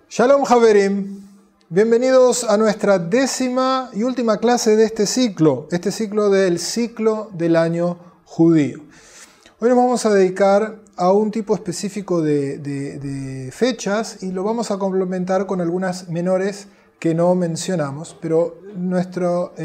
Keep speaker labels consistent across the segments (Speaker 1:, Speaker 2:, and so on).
Speaker 1: Shalom Haverim, bienvenidos a nuestra 10ª y última clase de este ciclo del ciclo del año judío. Hoy nos vamos a dedicar a un tipo específico de fechas y lo vamos a complementar con algunas menores que no mencionamos, pero nuestro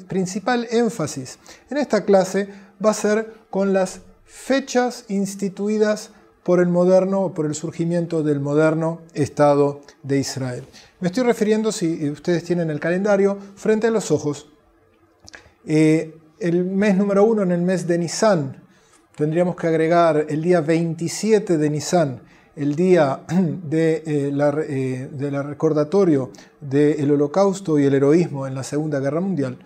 Speaker 1: principal énfasis en esta clase va a ser con las fechas instituidas por el surgimiento del moderno Estado de Israel. Me estoy refiriendo, si ustedes tienen el calendario frente a los ojos, el mes número 1 en el mes de Nisan, tendríamos que agregar el día 27 de Nisan, el día del recordatorio del Holocausto y el heroísmo en la Segunda Guerra Mundial,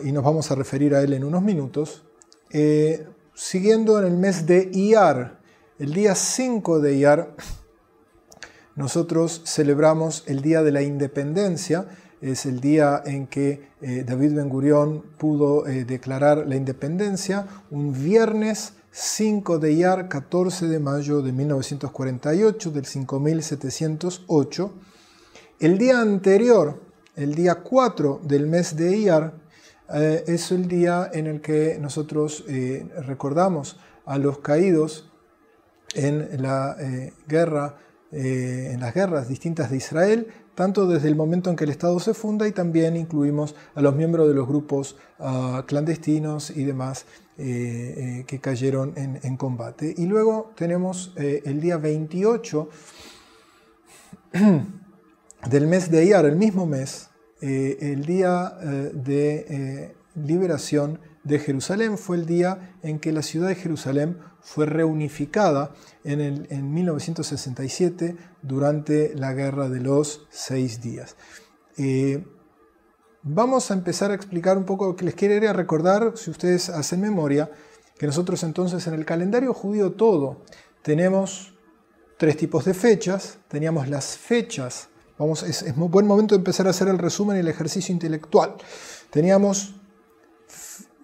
Speaker 1: y nos vamos a referir a él en unos minutos. Siguiendo en el mes de Iyar, el día 5 de Iyar, nosotros celebramos el Día de la Independencia. Es el día en que David Ben Gurión pudo declarar la independencia, un viernes 5 de Iyar, 14 de mayo de 1948, del 5708. El día anterior, el día 4 del mes de Iyar, es el día en el que nosotros recordamos a los caídos en la en las guerras distintas de Israel, tanto desde el momento en que el Estado se funda, y también incluimos a los miembros de los grupos clandestinos y demás que cayeron en combate. Y luego tenemos el día 28 del mes de Iyar, el mismo mes, el día de liberación de Jerusalén. Fue el día en que la ciudad de Jerusalén fue reunificada en 1967 durante la Guerra de los 6 días. Vamos a empezar a explicar un poco lo que les quería recordar, si ustedes hacen memoria, que nosotros entonces en el calendario judío todo tenemos 3 tipos de fechas. Teníamos las fechas. Es un buen momento de empezar a hacer el resumen y el ejercicio intelectual. Teníamos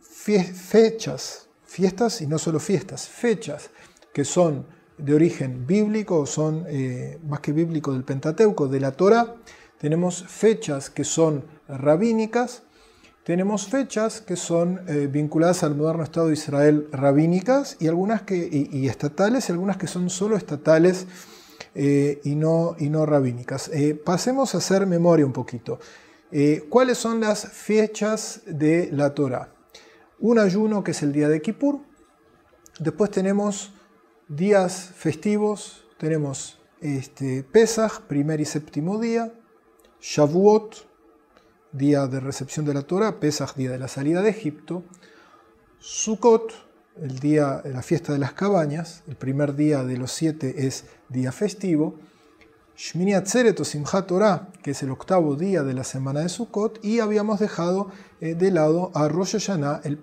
Speaker 1: fechas, fiestas y no solo fiestas, fechas que son de origen bíblico, son más que bíblico del Pentateuco, de la Torá. Tenemos fechas que son rabínicas, tenemos fechas que son vinculadas al moderno Estado de Israel, rabínicas, y algunas y estatales, y algunas que son solo estatales y no rabínicas. Pasemos a hacer memoria un poquito. ¿Cuáles son las fechas de la Torá? Un ayuno, que es el día de Kippur. Después tenemos días festivos. Tenemos Pesaj, primer y séptimo día. Shavuot, día de recepción de la Torá. Pesaj, día de la salida de Egipto. Sukkot, el día de la fiesta de las cabañas. El primer día de los 7 es día festivo. Shmini Atzeret o Simchat Torah, que es el 8º día de la semana de Sukkot, y habíamos dejado de lado a Rosh Hashanah, el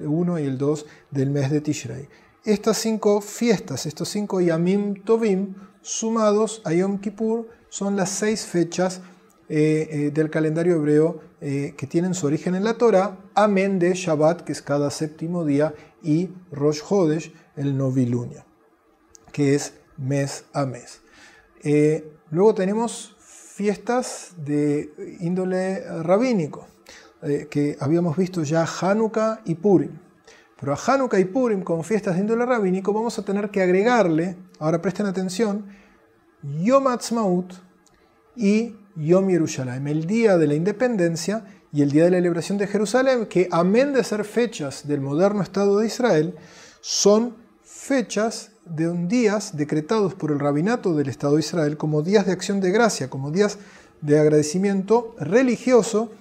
Speaker 1: 1 y el 2 del mes de Tishrei. Estas 5 fiestas, estos 5 Yamim Tovim, sumados a Yom Kippur, son las 6 fechas del calendario hebreo que tienen su origen en la Torah, amén de Shabbat, que es cada 7º día, y Rosh Hodesh, el novilunio, que es mes a mes. Luego tenemos fiestas de índole rabínico, que habíamos visto ya Hanukkah y Purim. Pero a Hanukkah y Purim, con fiestas de índole rabínico, vamos a tener que agregarle, ahora presten atención, Yom Ha'atzmaut y Yom Yerushalayim, el día de la independencia y el día de la liberación de Jerusalén, que amén de ser fechas del moderno Estado de Israel, son fechas de días decretados por el rabinato del Estado de Israel como días de acción de gracia, como días de agradecimiento religioso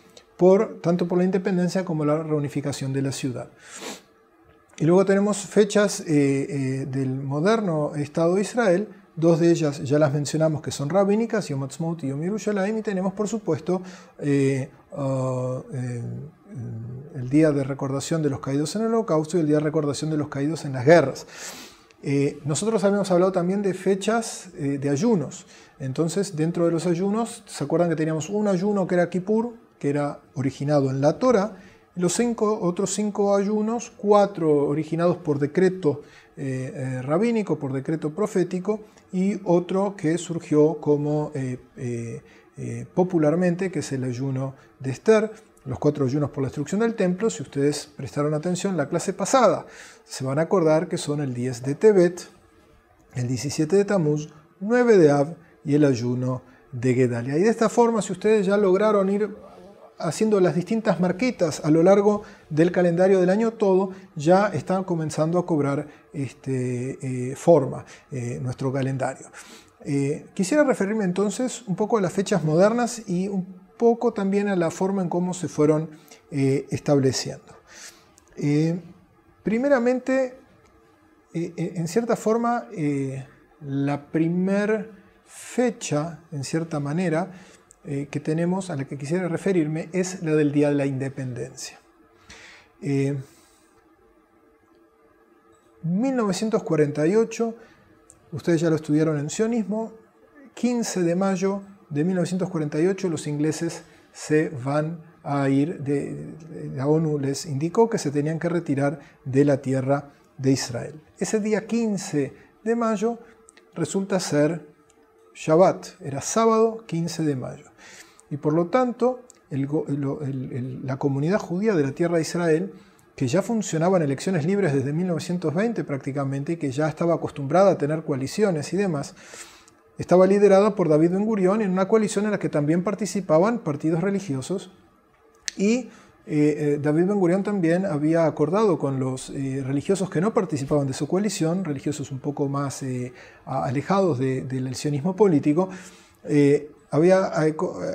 Speaker 1: tanto por la independencia como la reunificación de la ciudad. Y luego tenemos fechas del moderno Estado de Israel. 2 de ellas ya las mencionamos, que son rabínicas, Yom Ha'atzmaut y Yom Yerushalayim, y tenemos por supuesto el día de recordación de los caídos en el Holocausto y el día de recordación de los caídos en las guerras. Nosotros habíamos hablado también de fechas de ayunos. Entonces, dentro de los ayunos, ¿se acuerdan que teníamos un ayuno que era Kippur, que era originado en la Torah? Los otros 5 ayunos, 4 originados por decreto rabínico, por decreto profético, y otro que surgió como popularmente, que es el ayuno de Esther. Los 4 ayunos por la destrucción del templo, si ustedes prestaron atención en la clase pasada, se van a acordar que son el 10 de Tebet, el 17 de Tamuz, 9 de Av y el ayuno de Gedalia. Y de esta forma, si ustedes ya lograron ir haciendo las distintas marquitas a lo largo del calendario del año todo, ya están comenzando a cobrar forma nuestro calendario. Quisiera referirme entonces un poco a las fechas modernas y un poco también a la forma en cómo se fueron estableciendo. Primeramente, en cierta forma, la primer fecha, en cierta manera, que tenemos, a la que quisiera referirme, es la del Día de la Independencia. 1948, ustedes ya lo estudiaron en sionismo, 15 de mayo de 1948 los ingleses se van a ir, la ONU les indicó que se tenían que retirar de la tierra de Israel. Ese día 15 de mayo resulta ser Shabbat, era sábado 15 de mayo. Y por lo tanto, la comunidad judía de la tierra de Israel, que ya funcionaba en elecciones libres desde 1920 prácticamente, y que ya estaba acostumbrada a tener coaliciones y demás, estaba liderada por David Ben Gurión en una coalición en la que también participaban partidos religiosos, y David Ben Gurión también había acordado con los religiosos que no participaban de su coalición, religiosos un poco más alejados del sionismo político, había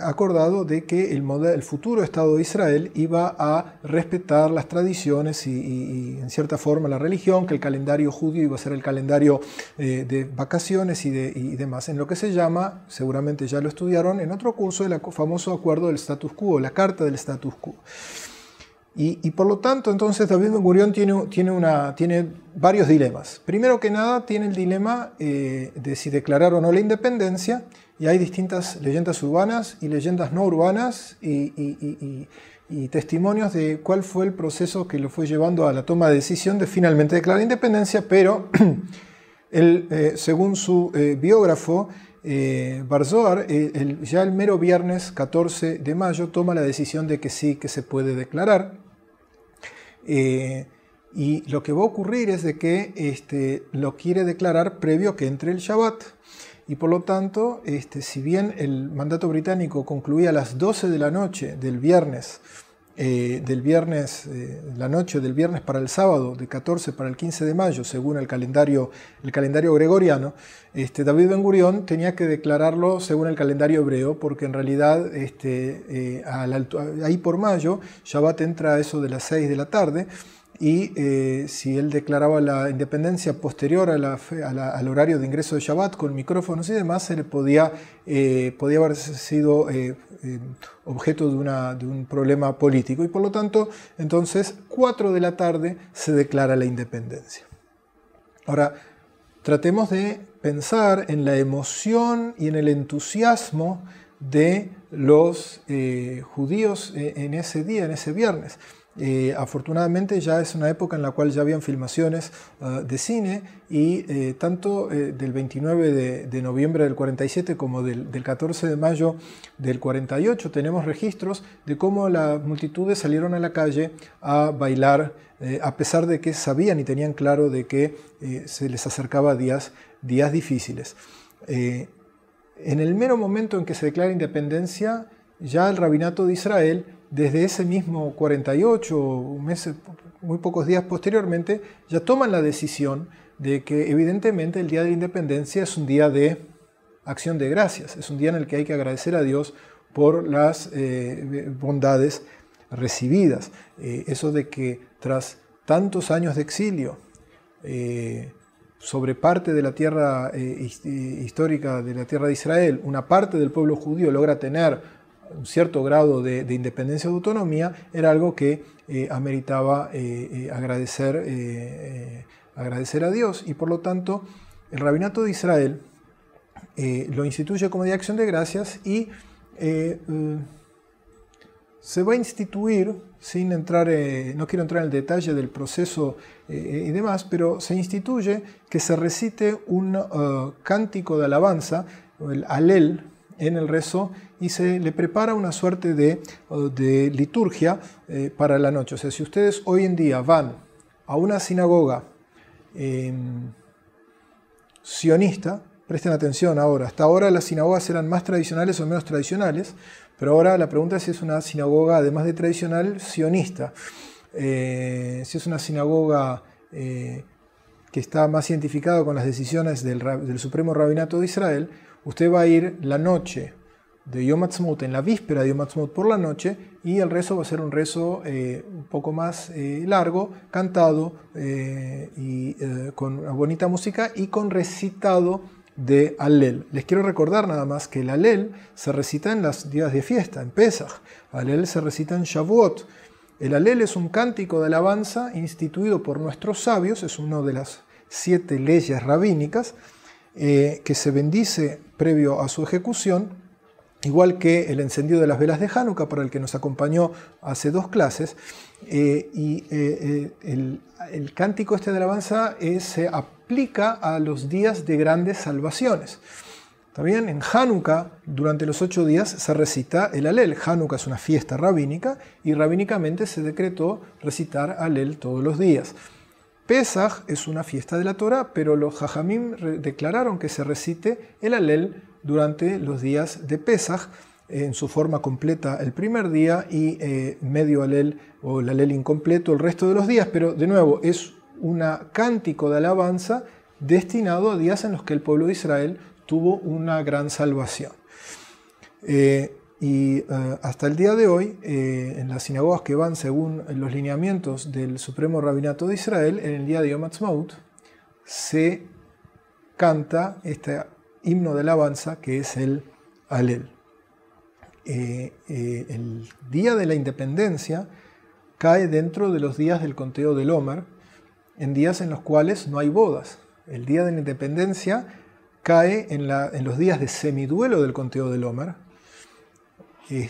Speaker 1: acordado de que el futuro Estado de Israel iba a respetar las tradiciones y en cierta forma la religión, que el calendario judío iba a ser el calendario de vacaciones y demás, en lo que se llama, seguramente ya lo estudiaron en otro curso, el famoso acuerdo del status quo, la carta del status quo. Y por lo tanto, entonces David Ben Gurión tiene varios dilemas. Primero que nada, tiene el dilema de si declarar o no la independencia, y hay distintas leyendas urbanas y leyendas no urbanas y testimonios de cuál fue el proceso que lo fue llevando a la toma de decisión de finalmente declarar la independencia, pero él, según su biógrafo, Bar Zohar, ya el mero viernes 14 de mayo toma la decisión de que sí, que se puede declarar. Y lo que va a ocurrir es de que lo quiere declarar previo a que entre el Shabbat. Y por lo tanto, si bien el mandato británico concluía a las 12 de la noche del viernes, la noche del viernes para el sábado, de 14 para el 15 de mayo, según el calendario gregoriano, David Ben Gurión tenía que declararlo según el calendario hebreo, porque en realidad ahí por mayo, Shabbat entra a eso de las 6 de la tarde, y si él declaraba la independencia posterior al horario de ingreso de Shabbat con micrófonos y demás, se le podía haber sido objeto de un problema político, y por lo tanto, entonces, 4 de la tarde se declara la independencia. Ahora, tratemos de pensar en la emoción y en el entusiasmo de los judíos en ese día, en ese viernes. Afortunadamente ya es una época en la cual ya habían filmaciones de cine, y tanto del 29 de noviembre del 47 como del 14 de mayo del 48 tenemos registros de cómo las multitudes salieron a la calle a bailar, a pesar de que sabían y tenían claro de que se les acercaba días difíciles. En el mero momento en que se declara independencia, ya el rabinato de Israel, desde ese mismo 48, muy pocos días posteriormente, ya toman la decisión de que evidentemente el Día de la Independencia es un día de acción de gracias, es un día en el que hay que agradecer a Dios por las bondades recibidas. Eso de que tras tantos años de exilio, sobre parte de la tierra histórica de la tierra de Israel, una parte del pueblo judío logra tener un cierto grado de independencia o de autonomía, era algo que ameritaba agradecer a Dios, y por lo tanto el rabinato de Israel lo instituye como Día de Acción de Gracias, y se va a instituir, sin entrar, no quiero entrar en el detalle del proceso y demás, pero se instituye que se recite un cántico de alabanza, el Halel, en el rezo, y se le prepara una suerte de liturgia para la noche. O sea, si ustedes hoy en día van a una sinagoga sionista, presten atención ahora, hasta ahora las sinagogas eran más tradicionales o menos tradicionales, pero ahora la pregunta es si es una sinagoga, además de tradicional, sionista. Si es una sinagoga que está más identificada con las decisiones del Supremo Rabinato de Israel, usted va a ir la noche de Yom Ha'atzmaut, en la víspera de Yom Ha'atzmaut por la noche, y el rezo va a ser un rezo un poco más largo, cantado, con una bonita música y con recitado de Halel. Les quiero recordar nada más que el Halel se recita en los días de fiesta, en Pesach. Halel se recita en Shavuot. El Halel es un cántico de alabanza instituido por nuestros sabios, es una de las 7 leyes rabínicas, que se bendice previo a su ejecución, igual que el encendido de las velas de Hanukkah, para el que nos acompañó hace 2 clases. El cántico este de alabanza se aplica a los días de grandes salvaciones. También en Hanukkah, durante los 8 días, se recita el Halel. Hanukkah es una fiesta rabínica y rabínicamente se decretó recitar Halel todos los días. Pesach es una fiesta de la Torah, pero los Jajamim declararon que se recite el Halel durante los días de Pesach, en su forma completa el primer día y medio Halel o el Halel incompleto el resto de los días, pero de nuevo es un cántico de alabanza destinado a días en los que el pueblo de Israel tuvo una gran salvación. Hasta el día de hoy, en las sinagogas que van según los lineamientos del Supremo Rabinato de Israel, en el día de Yom Ha'atzmaut se canta este himno de alabanza que es el Halel. El día de la independencia cae dentro de los días del conteo del Omer, en días en los cuales no hay bodas. El día de la independencia cae en los días de semiduelo del conteo del Omer, y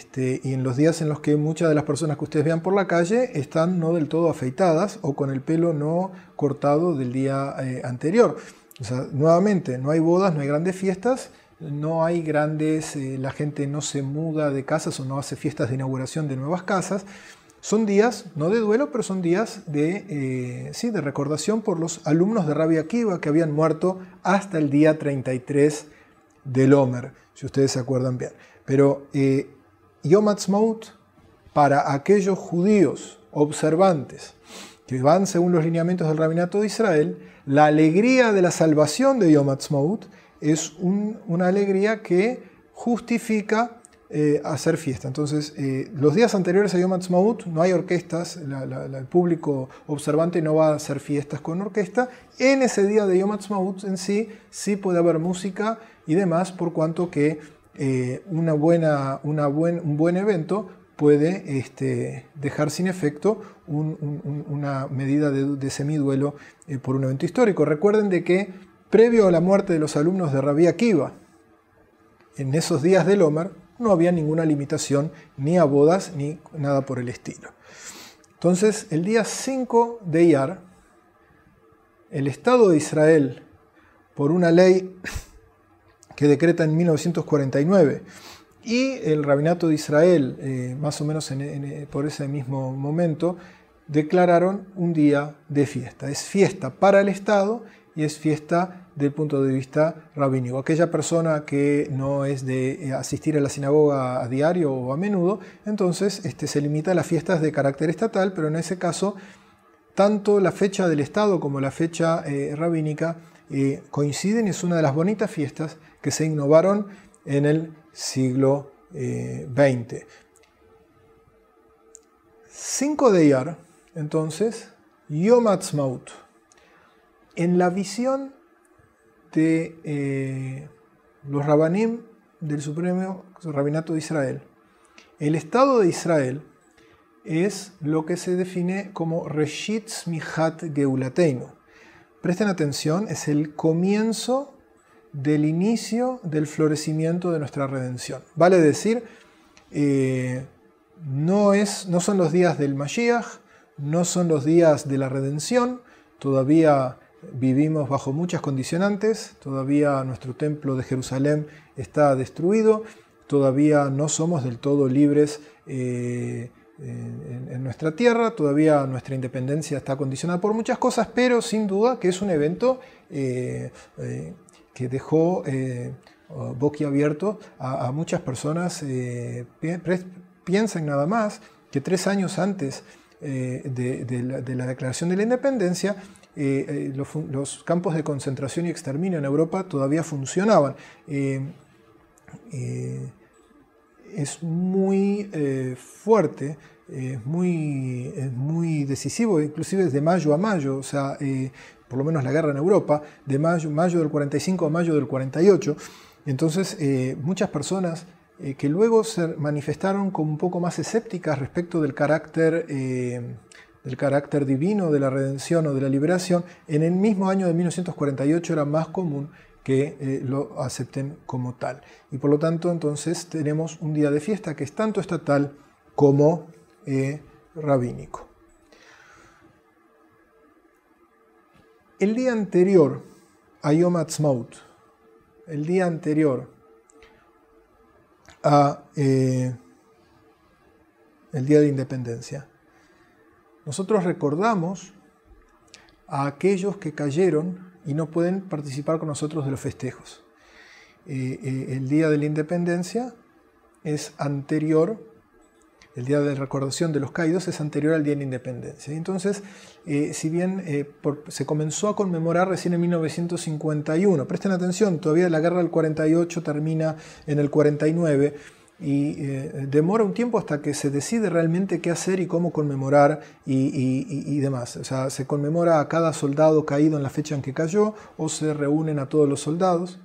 Speaker 1: en los días en los que muchas de las personas que ustedes vean por la calle están no del todo afeitadas o con el pelo no cortado del día anterior. O sea, nuevamente, no hay bodas, no hay grandes fiestas, no hay grandes, la gente no se muda de casas o no hace fiestas de inauguración de nuevas casas. Son días, no de duelo, pero son días de recordación por los alumnos de Rabbi Akiva que habían muerto hasta el día 33 del Omer, si ustedes se acuerdan bien. Pero Yom Ha'atzmaut, para aquellos judíos observantes que van según los lineamientos del Rabinato de Israel, la alegría de la salvación de Yom Ha'atzmaut es una alegría que justifica hacer fiesta. Entonces, los días anteriores a Yom Ha'atzmaut no hay orquestas, el público observante no va a hacer fiestas con orquesta. En ese día de Yom Ha'atzmaut en sí puede haber música y demás, por cuanto que un buen evento puede dejar sin efecto una medida de semiduelo por un evento histórico. Recuerden de que previo a la muerte de los alumnos de Rabbi Akiva, en esos días del Omer, no había ninguna limitación ni a bodas ni nada por el estilo. Entonces, el día 5 de Iyar, el Estado de Israel, por una ley que decreta en 1949, y el Rabinato de Israel, más o menos por ese mismo momento, declararon un día de fiesta. Es fiesta para el Estado y es fiesta del punto de vista rabínico. Aquella persona que no es de asistir a la sinagoga a diario o a menudo, entonces se limita a las fiestas de carácter estatal, pero en ese caso, tanto la fecha del Estado como la fecha rabínica coinciden y es una de las bonitas fiestas que se innovaron en el siglo XX. 5 de Iyar, entonces, Yom Ha'atzmaut. En la visión de los Rabanim del Supremo Rabinato de Israel, el Estado de Israel es lo que se define como Reshit Tzmichat Geulateinu. Presten atención, es el comienzo del inicio del florecimiento de nuestra redención. Vale decir, no son los días del Mashiach, no son los días de la redención, todavía vivimos bajo muchas condicionantes, todavía nuestro templo de Jerusalén está destruido, todavía no somos del todo libres en nuestra tierra, todavía nuestra independencia está condicionada por muchas cosas, pero sin duda que es un evento que dejó boquiabierto a muchas personas. Piensen nada más que 3 años antes de la declaración de la independencia, los campos de concentración y exterminio en Europa todavía funcionaban. Es muy fuerte, es muy decisivo, inclusive desde mayo a mayo, o sea, por lo menos la guerra en Europa, de mayo del 45 a mayo del 48. Entonces, muchas personas que luego se manifestaron como un poco más escépticas respecto del carácter divino de la redención o de la liberación, en el mismo año de 1948 era más común que lo acepten como tal. Y por lo tanto, entonces, tenemos un día de fiesta que es tanto estatal como rabínico. El día anterior a Yom Ha'atzmaut, el día anterior a el Día de Independencia, nosotros recordamos a aquellos que cayeron y no pueden participar con nosotros de los festejos. El Día de la Independencia es anterior, el Día de Recordación de los Caídos es anterior al Día de la Independencia. Entonces, si bien se comenzó a conmemorar recién en 1951, presten atención, todavía la guerra del 48 termina en el 49, y demora un tiempo hasta que se decide realmente qué hacer y cómo conmemorar y demás. O sea, se conmemora a cada soldado caído en la fecha en que cayó, o se reúnen a todos los soldados.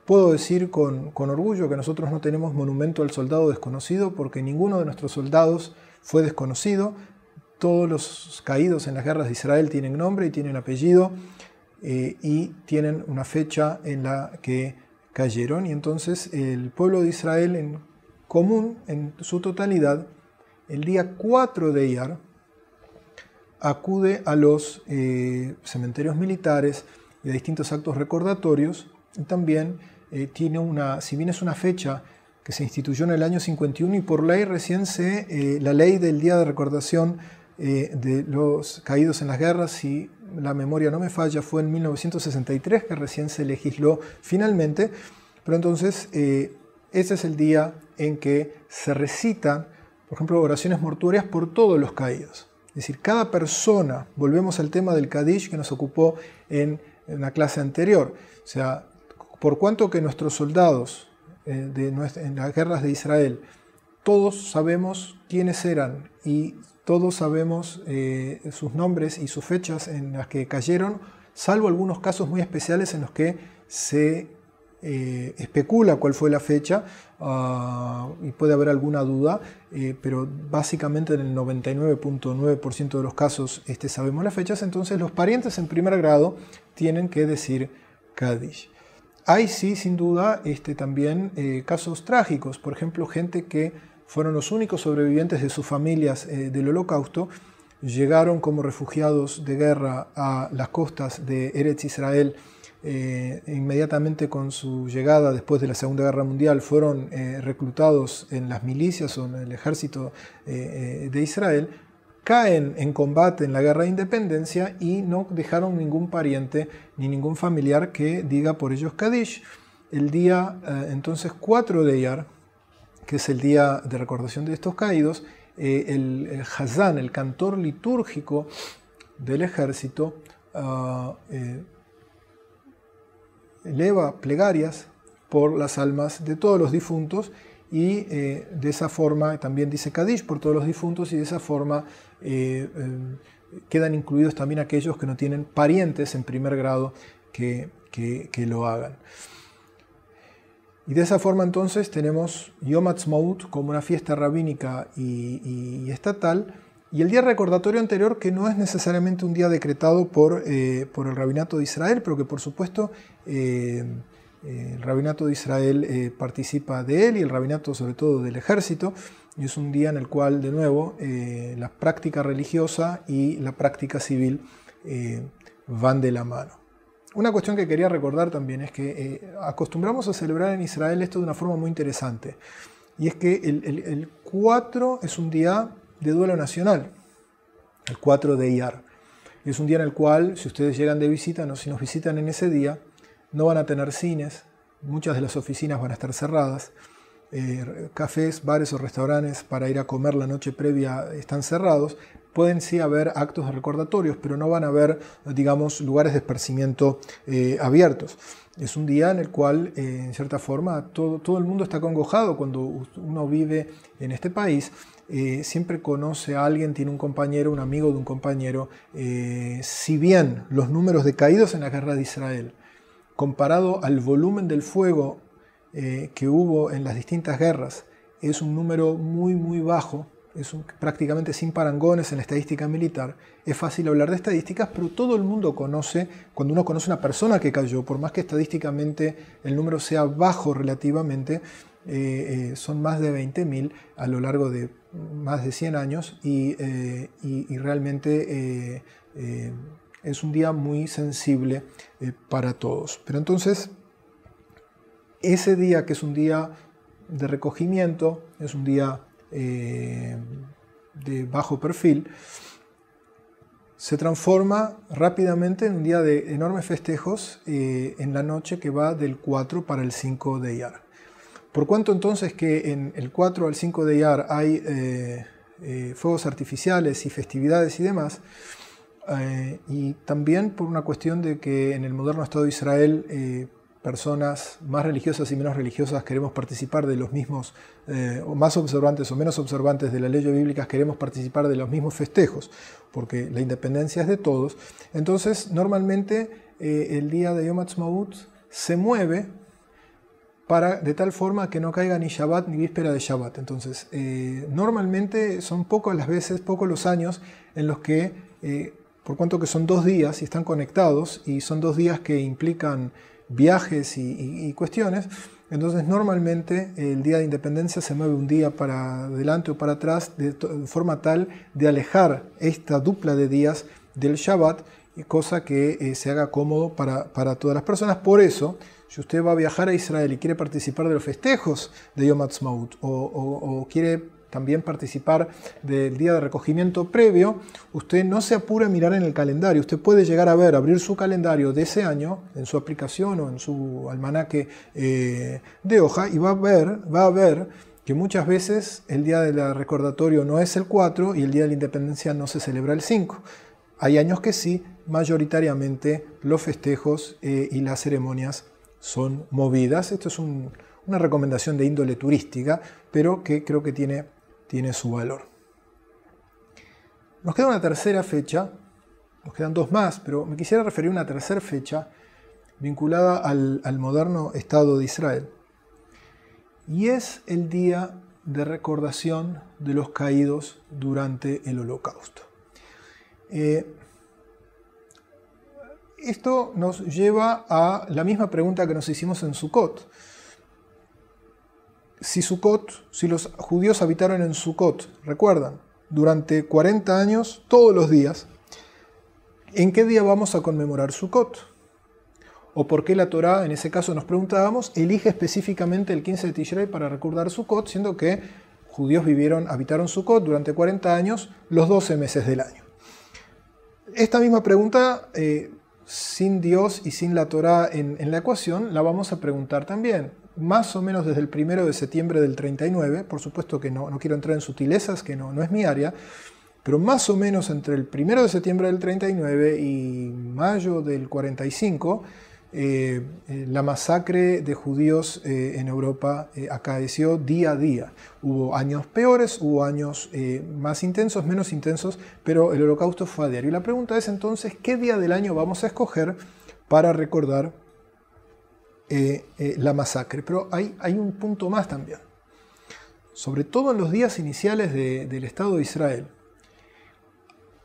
Speaker 1: Puedo decir con orgullo que nosotros no tenemos monumento al soldado desconocido, porque ninguno de nuestros soldados fue desconocido. Todos los caídos en las guerras de Israel tienen nombre y tienen apellido, y tienen una fecha en la que cayeron. Y entonces el pueblo de Israel en común, en su totalidad, el día 4 de Iyar, acude a los cementerios militares y a distintos actos recordatorios, y también tiene si bien es una fecha que se instituyó en el año 51 y por ley recién la ley del Día de Recordación de los caídos en las guerras, si la memoria no me falla, fue en 1963 que recién se legisló finalmente, pero entonces ese es el día en que se recitan, por ejemplo, oraciones mortuorias por todos los caídos. Es decir, cada persona, volvemos al tema del Kadish que nos ocupó en la clase anterior, o sea, por cuanto que nuestros soldados en las guerras de Israel, todos sabemos quiénes eran y todos sabemos sus nombres y sus fechas en las que cayeron, salvo algunos casos muy especiales en los que se especula cuál fue la fecha y puede haber alguna duda, pero básicamente en el 99.9% de los casos sabemos las fechas. Entonces los parientes en primer grado tienen que decir Kadish. Hay sí, sin duda, también casos trágicos, por ejemplo, gente que fueron los únicos sobrevivientes de sus familias del Holocausto, llegaron como refugiados de guerra a las costas de Eretz Israel. Inmediatamente con su llegada después de la Segunda Guerra Mundial fueron reclutados en las milicias o en el ejército de Israel, caen en combate en la Guerra de Independencia y no dejaron ningún pariente ni ningún familiar que diga por ellos Kadish. El día entonces 4 de Iyar, que es el día de recordación de estos caídos, el Hazán, el cantor litúrgico del ejército, eleva plegarias por las almas de todos los difuntos y de esa forma también dice Kadish por todos los difuntos, y de esa forma quedan incluidos también aquellos que no tienen parientes en primer grado que lo hagan. Y de esa forma entonces tenemos Yom Ha'atzmaut como una fiesta rabínica y estatal, y el día recordatorio anterior, que no es necesariamente un día decretado por el Rabinato de Israel, pero que por supuesto El rabinato de Israel participa de él y el rabinato sobre todo del ejército. Y es un día en el cual, de nuevo, la práctica religiosa y la práctica civil van de la mano. Una cuestión que quería recordar también es que acostumbramos a celebrar en Israel esto de una forma muy interesante. Y es que el 4 es un día de duelo nacional, el 4 de Iyar. Es un día en el cual, si ustedes llegan de visita, si nos visitan en ese día, no van a tener cines, muchas de las oficinas van a estar cerradas, cafés, bares o restaurantes para ir a comer la noche previa están cerrados. Pueden sí haber actos de recordatorios, pero no van a haber, digamos, lugares de esparcimiento abiertos. Es un día en el cual, en cierta forma, todo el mundo está acongojado. Cuando uno vive en este país, siempre conoce a alguien, tiene un compañero, un amigo de un compañero. Si bien los números de caídos en la guerra de Israel, comparado al volumen del fuego que hubo en las distintas guerras, es un número muy, muy bajo, prácticamente sin parangones en la estadística militar. Es fácil hablar de estadísticas, pero todo el mundo conoce, cuando uno conoce una persona que cayó, por más que estadísticamente el número sea bajo relativamente, son más de 20.000 a lo largo de más de 100 años y realmente es un día muy sensible para todos. Pero entonces, ese día, que es un día de recogimiento, es un día de bajo perfil, se transforma rápidamente en un día de enormes festejos en la noche que va del 4 para el 5 de Iyar. Por cuanto entonces que en el 4 al 5 de Iyar hay fuegos artificiales y festividades y demás, y también por una cuestión de que en el moderno Estado de Israel personas más religiosas y menos religiosas queremos participar de los mismos, o más observantes o menos observantes de las leyes bíblicas queremos participar de los mismos festejos, porque la independencia es de todos. Entonces, normalmente el día de Yom Ha'atzmaut se mueve de tal forma que no caiga ni Shabbat ni víspera de Shabbat. Entonces, normalmente son pocas las veces, pocos los años en los que, por cuanto que son 2 días y están conectados, y son 2 días que implican viajes y cuestiones, entonces normalmente el día de independencia se mueve un día para adelante o para atrás de forma tal de alejar esta dupla de días del Shabbat, cosa que se haga cómodo para todas las personas. Por eso, si usted va a viajar a Israel y quiere participar de los festejos de Yom Ha'atzmaut o quiere también participar del día de recogimiento previo, usted no se apure a mirar en el calendario. Usted puede llegar a abrir su calendario de ese año en su aplicación o en su almanaque de hoja, y va a ver que muchas veces el día del recordatorio no es el 4 y el día de la independencia no se celebra el 5. Hay años que sí, mayoritariamente los festejos y las ceremonias son movidas. Esto es una recomendación de índole turística, pero que creo que tiene su valor. Nos queda una tercera fecha, nos quedan 2 más, pero me quisiera referir a una tercera fecha vinculada al moderno Estado de Israel. Y es el día de recordación de los caídos durante el Holocausto. Esto nos lleva a la misma pregunta que nos hicimos en Sukkot. Si los judíos habitaron en Sukkot, recuerdan, durante 40 años, todos los días, ¿en qué día vamos a conmemorar Sukkot? ¿O por qué la Torá, en ese caso nos preguntábamos, elige específicamente el 15 de Tishrei para recordar Sukkot, siendo que judíos habitaron Sukkot durante 40 años, los 12 meses del año? Esta misma pregunta, sin Dios y sin la Torá en la ecuación, la vamos a preguntar también. Más o menos desde el 1 de septiembre del 39, por supuesto que no quiero entrar en sutilezas, que no es mi área, pero más o menos entre el 1 de septiembre del 39 y mayo del 45, la masacre de judíos en Europa acaeció día a día. Hubo años peores, hubo años más intensos, menos intensos, pero el Holocausto fue a diario. Y la pregunta es entonces, ¿qué día del año vamos a escoger para recordar la masacre? Pero hay un punto más también. Sobre todo en los días iniciales del Estado de Israel,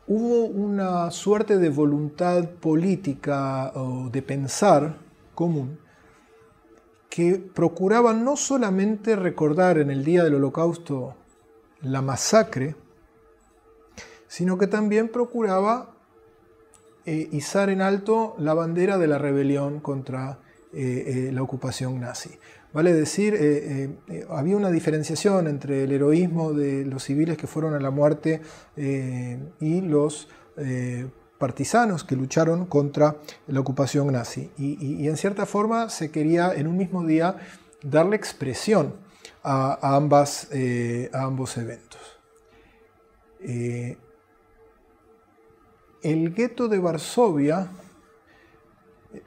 Speaker 1: hubo una suerte de voluntad política o de pensar común que procuraba no solamente recordar en el día del Holocausto la masacre, sino que también procuraba izar en alto la bandera de la rebelión contra la ocupación nazi. Vale decir, había una diferenciación entre el heroísmo de los civiles que fueron a la muerte y los partisanos que lucharon contra la ocupación nazi. Y en cierta forma se quería en un mismo día darle expresión a ambos eventos. El gueto de Varsovia,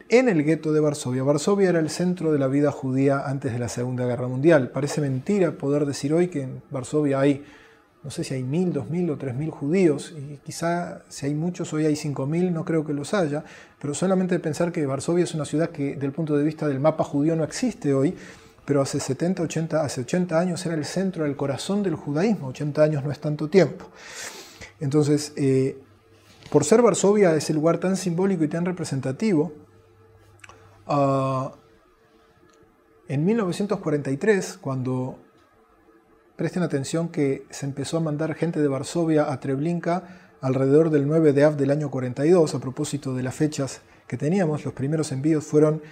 Speaker 1: en el gueto de Varsovia, Varsovia era el centro de la vida judía antes de la Segunda Guerra Mundial. Parece mentira poder decir hoy que en Varsovia hay, no sé si hay 1.000, 2.000 o 3.000 judíos, y quizá si hay muchos, hoy hay 5.000, no creo que los haya, pero solamente pensar que Varsovia es una ciudad que, desde el punto de vista del mapa judío, no existe hoy, pero hace 80 años era el centro, el corazón del judaísmo. 80 años no es tanto tiempo. Entonces, por ser Varsovia ese lugar tan simbólico y tan representativo, en 1943, cuando, presten atención que se empezó a mandar gente de Varsovia a Treblinka alrededor del 9 de Av del año 42, a propósito de las fechas que teníamos, los primeros envíos fueron,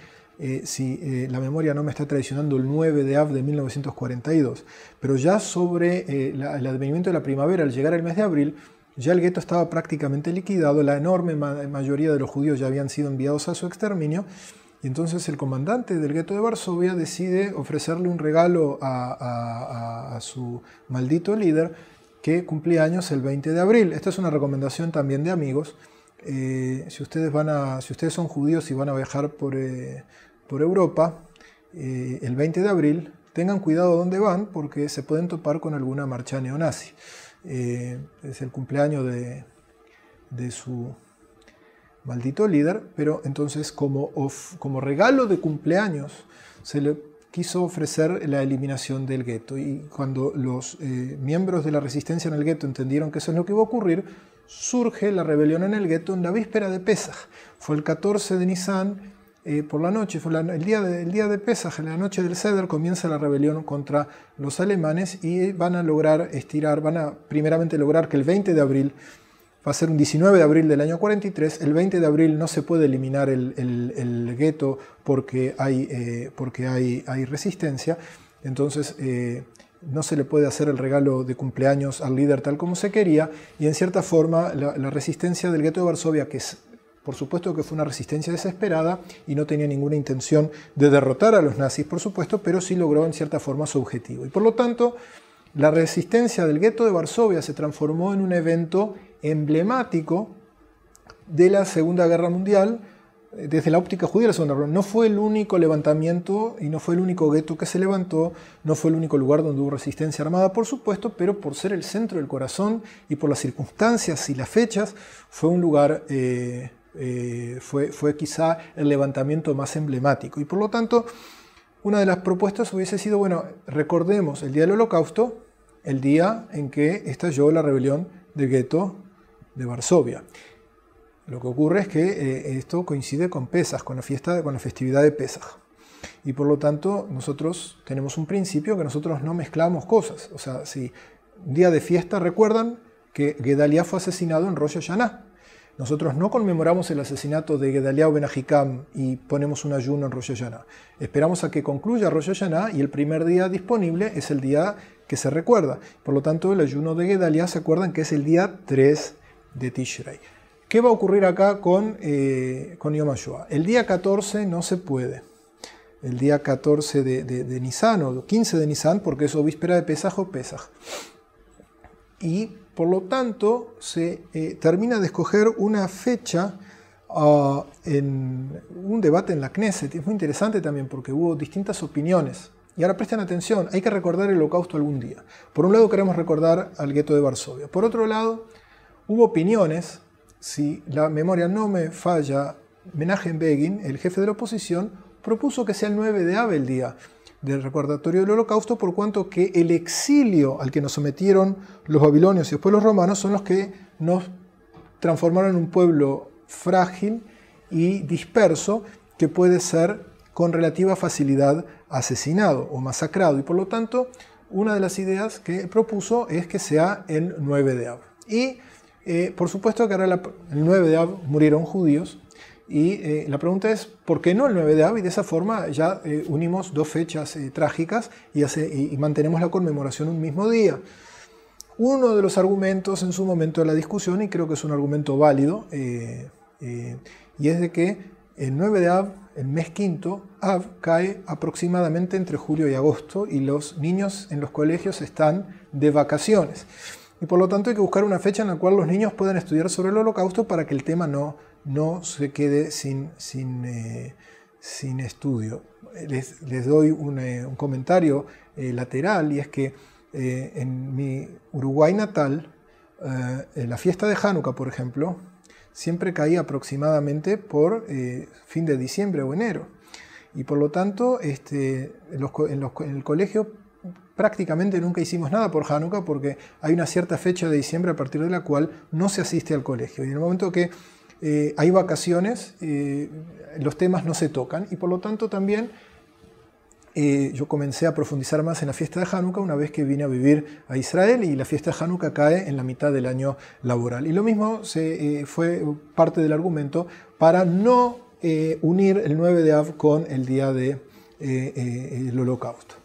Speaker 1: si la memoria no me está traicionando, el 9 de Av de 1942. Pero ya sobre el advenimiento de la primavera, al llegar el mes de abril, ya el gueto estaba prácticamente liquidado, la enorme mayoría de los judíos ya habían sido enviados a su exterminio, y entonces el comandante del gueto de Varsovia decide ofrecerle un regalo a su maldito líder, que cumplía años el 20 de abril. Esta es una recomendación también de amigos. Si ustedes son judíos y van a viajar por Europa, el 20 de abril, tengan cuidado dónde van, porque se pueden topar con alguna marcha neonazi. Es el cumpleaños de su maldito líder, pero entonces como regalo de cumpleaños se le quiso ofrecer la eliminación del gueto, y cuando los miembros de la resistencia en el gueto entendieron que eso es lo que iba a ocurrir, surge la rebelión en el gueto en la víspera de Pesaj. Fue el 14 de Nisan, por la noche, fue el día de Pesaj, en la noche del Seder, comienza la rebelión contra los alemanes, y van a lograr primeramente lograr que el 20 de abril, va a ser un 19 de abril del año 43, el 20 de abril no se puede eliminar el gueto porque hay resistencia, entonces no se le puede hacer el regalo de cumpleaños al líder tal como se quería, y en cierta forma la resistencia del gueto de Varsovia, que por supuesto que fue una resistencia desesperada y no tenía ninguna intención de derrotar a los nazis, por supuesto, pero sí logró en cierta forma su objetivo. Y por lo tanto, la resistencia del gueto de Varsovia se transformó en un evento emblemático de la Segunda Guerra Mundial, desde la óptica judía de la Segunda Guerra. No fue el único levantamiento y no fue el único gueto que se levantó, no fue el único lugar donde hubo resistencia armada, por supuesto, pero por ser el centro del corazón y por las circunstancias y las fechas, fue un lugar, fue quizá el levantamiento más emblemático. Y por lo tanto, una de las propuestas hubiese sido, bueno, recordemos el día del Holocausto, el día en que estalló la rebelión del gueto de Varsovia. Lo que ocurre es que esto coincide con Pesaj, con la festividad de Pesaj. Y por lo tanto, nosotros tenemos un principio que nosotros no mezclamos cosas. O sea, si un día de fiesta, recuerdan que Gedaliah fue asesinado en Rosh Hashanah. Nosotros no conmemoramos el asesinato de Gedaliah ben Ahikam y ponemos un ayuno en Rosh Hashanah. Esperamos a que concluya Rosh Hashanah y el primer día disponible es el día que se recuerda. Por lo tanto, el ayuno de Gedaliah, se acuerdan que es el día 3 de Tishrei. ¿Qué va a ocurrir acá con Yom HaShoah? El día 14 no se puede. El día 14 de Nisan o 15 de Nisan, porque es o víspera de Pesaj o Pesaj. Y por lo tanto se termina de escoger una fecha en un debate en la Knesset. Es muy interesante también porque hubo distintas opiniones. Y ahora presten atención, hay que recordar el Holocausto algún día. Por un lado queremos recordar al gueto de Varsovia. Por otro lado, hubo opiniones, si la memoria no me falla, Menachem Begin, el jefe de la oposición, propuso que sea el 9 de Av el día del recordatorio del Holocausto, por cuanto que el exilio al que nos sometieron los babilonios y después los romanos son los que nos transformaron en un pueblo frágil y disperso que puede ser con relativa facilidad asesinado o masacrado. Y por lo tanto, una de las ideas que propuso es que sea el 9 de Av. Y por supuesto que ahora el 9 de Av murieron judíos. Y la pregunta es, ¿por qué no el 9 de Av? Y de esa forma ya unimos dos fechas trágicas y mantenemos la conmemoración un mismo día. Uno de los argumentos en su momento de la discusión, y creo que es un argumento válido, y es de que el 9 de Av, el mes quinto, Av, cae aproximadamente entre julio y agosto, y los niños en los colegios están de vacaciones. Y por lo tanto hay que buscar una fecha en la cual los niños puedan estudiar sobre el Holocausto para que el tema no se quede sin estudio. Les doy un comentario lateral, y es que en mi Uruguay natal, en la fiesta de Hanukkah, por ejemplo, siempre caía aproximadamente por fin de diciembre o enero. Y por lo tanto, en el colegio prácticamente nunca hicimos nada por Hanukkah, porque hay una cierta fecha de diciembre a partir de la cual no se asiste al colegio. Y en el momento que hay vacaciones, los temas no se tocan, y por lo tanto también yo comencé a profundizar más en la fiesta de Hanukkah una vez que vine a vivir a Israel, y la fiesta de Hanukkah cae en la mitad del año laboral. Y lo mismo fue parte del argumento para no unir el 9 de Av con el día del Holocausto.